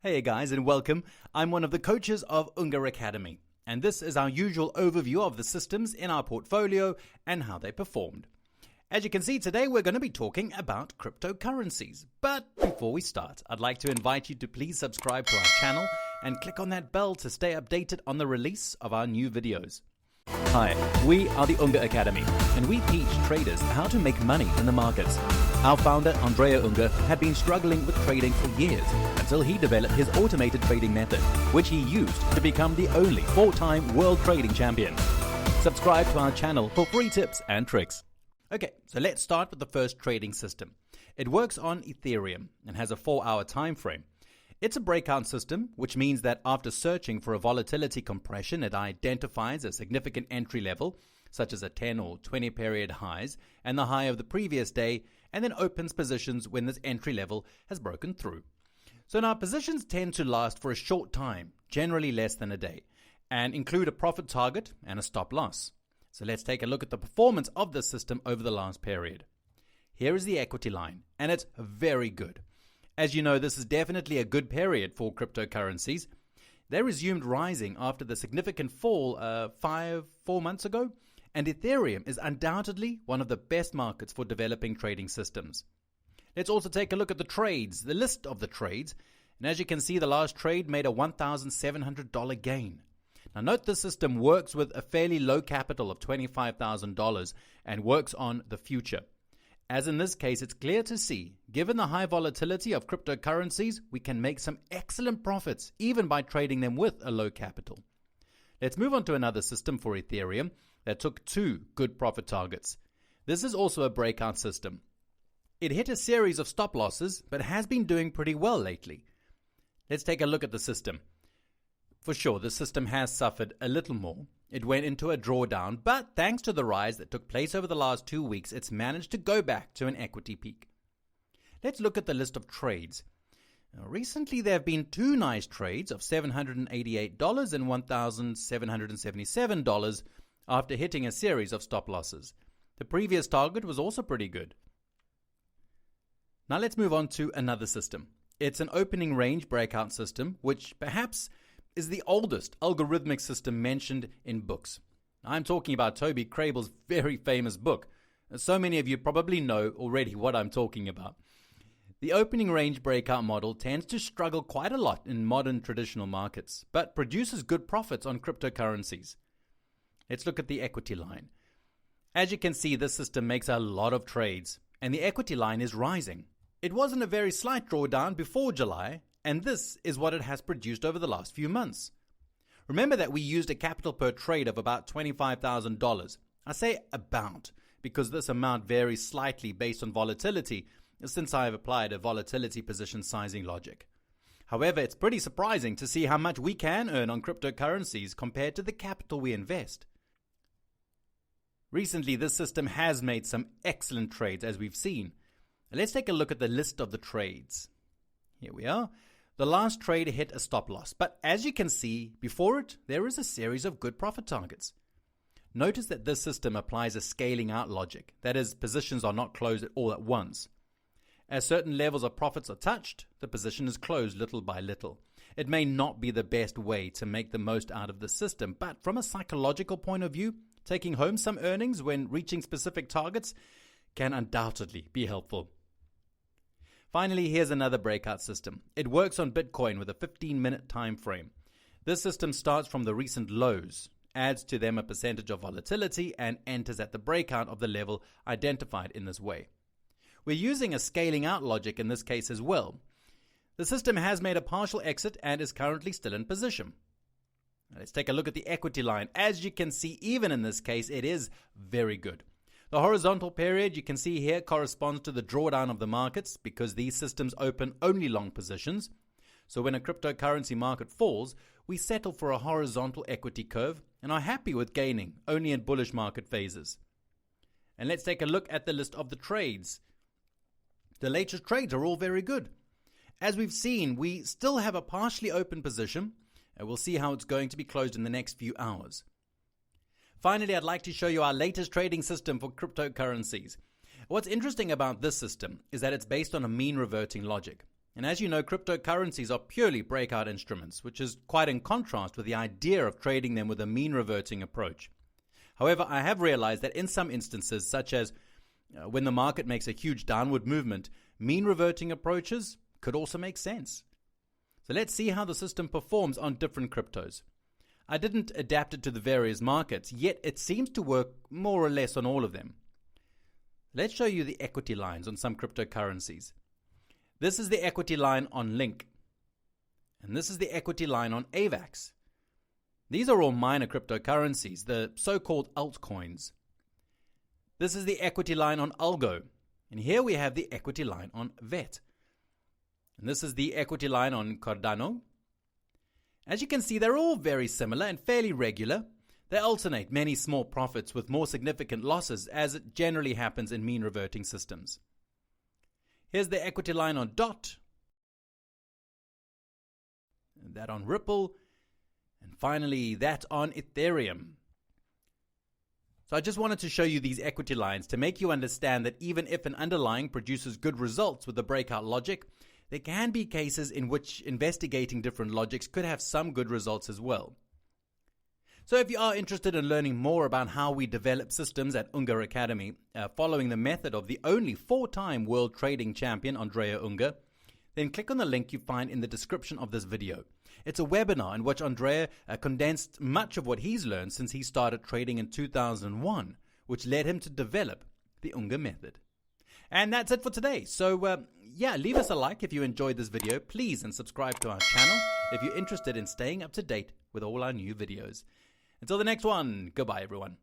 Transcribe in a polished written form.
Hey guys and welcome. I'm one of the coaches of Unger Academy, and this is our usual overview of the systems in our portfolio and how they performed. As you can see, today we're going to be talking about cryptocurrencies. But before we start, I'd like to invite you to please subscribe to our channel and click on that bell to stay updated on the release of our new videos. Hi, we are the Unger Academy, and we teach traders how to make money in the markets. Our founder, Andrea Unger, had been struggling with trading for years until he developed his automated trading method, which he used to become the only 4-time world trading champion. Subscribe to our channel for free tips and tricks. Okay, so let's start with the first trading system. It works on Ethereum and has a 4-hour time frame. It's a breakout system, which means that after searching for a volatility compression, it identifies a significant entry level, such as a 10 or 20 period highs and the high of the previous day, and then opens positions when this entry level has broken through. So now positions tend to last for a short time, generally less than a day, and include a profit target and a stop loss. So let's take a look at the performance of this system over the last period. Here is the equity line, and it's very good. As you know, this is definitely a good period for cryptocurrencies. They resumed rising after the significant fall 4 months ago, and Ethereum is undoubtedly one of the best markets for developing trading systems. Let's also take a look at the trades, the list of the trades, and as you can see, the last trade made a $1,700 gain. Now note this system works with a fairly low capital of $25,000 and works on the future. As in this case, it's clear to see, given the high volatility of cryptocurrencies, we can make some excellent profits even by trading them with a low capital. Let's move on to another system for Ethereum that took 2 good profit targets. This is also a breakout system. It hit a series of stop losses, but has been doing pretty well lately. Let's take a look at the system. For sure, the system has suffered a little more. It went into a drawdown, but thanks to the rise that took place over the last 2 weeks, it's managed to go back to an equity peak. Let's look at the list of trades. Now, recently, there have been 2 nice trades of $788 and $1,777 after hitting a series of stop losses. The previous target was also pretty good. Now let's move on to another system. It's an opening range breakout system, which perhaps is the oldest algorithmic system mentioned in books. I'm talking about Toby Crable's very famous book. So many of you probably know already what I'm talking about. The opening range breakout model tends to struggle quite a lot in modern traditional markets, but produces good profits on cryptocurrencies. Let's look at the equity line. As you can see, this system makes a lot of trades, and the equity line is rising. It was in a very slight drawdown before July, and this is what it has produced over the last few months. Remember that we used a capital per trade of about $25,000. I say about because this amount varies slightly based on volatility, since I have applied a volatility position sizing logic. However, it's pretty surprising to see how much we can earn on cryptocurrencies compared to the capital we invest. Recently, this system has made some excellent trades, as we've seen. Let's take a look at the list of the trades. Here we are. The last trade hit a stop loss, but as you can see, before it, there is a series of good profit targets. Notice that this system applies a scaling out logic, that is, positions are not closed all at once. As certain levels of profits are touched, the position is closed little by little. It may not be the best way to make the most out of the system, but from a psychological point of view, taking home some earnings when reaching specific targets can undoubtedly be helpful. Finally, here's another breakout system. It works on Bitcoin with a 15-minute time frame. This system starts from the recent lows, adds to them a percentage of volatility, and enters at the breakout of the level identified in this way. We're using a scaling out logic in this case as well. The system has made a partial exit and is currently still in position. Now let's take a look at the equity line. As you can see, even in this case, it is very good. The horizontal period you can see here corresponds to the drawdown of the markets because these systems open only long positions. So when a cryptocurrency market falls, we settle for a horizontal equity curve and are happy with gaining only in bullish market phases. And let's take a look at the list of the trades. The latest trades are all very good. As we've seen, we still have a partially open position, and we'll see how it's going to be closed in the next few hours. Finally, I'd like to show you our latest trading system for cryptocurrencies. What's interesting about this system is that it's based on a mean reverting logic. And as you know, cryptocurrencies are purely breakout instruments, which is quite in contrast with the idea of trading them with a mean reverting approach. However, I have realized that in some instances, such as when the market makes a huge downward movement, mean reverting approaches could also make sense. So let's see how the system performs on different cryptos. I didn't adapt it to the various markets, yet it seems to work more or less on all of them. Let's show you the equity lines on some cryptocurrencies. This is the equity line on Link, and this is the equity line on AVAX. These are all minor cryptocurrencies, the so-called altcoins. This is the equity line on Algo, and here we have the equity line on VET. And this is the equity line on Cardano. As you can see, they're all very similar and fairly regular. They alternate many small profits with more significant losses, as it generally happens in mean reverting systems. Here's the equity line on DOT, and that on Ripple, and finally that on Ethereum. So I just wanted to show you these equity lines to make you understand that even if an underlying produces good results with the breakout logic, there can be cases in which investigating different logics could have some good results as well. So if you are interested in learning more about how we develop systems at Unger Academy, following the method of the only 4-time world trading champion Andrea Unger, then click on the link you find in the description of this video. It's a webinar in which Andrea condensed much of what he's learned since he started trading in 2001, which led him to develop the Unger method. And that's it for today. So leave us a like if you enjoyed this video, please, and subscribe to our channel if you're interested in staying up to date with all our new videos. Until the next one, goodbye everyone.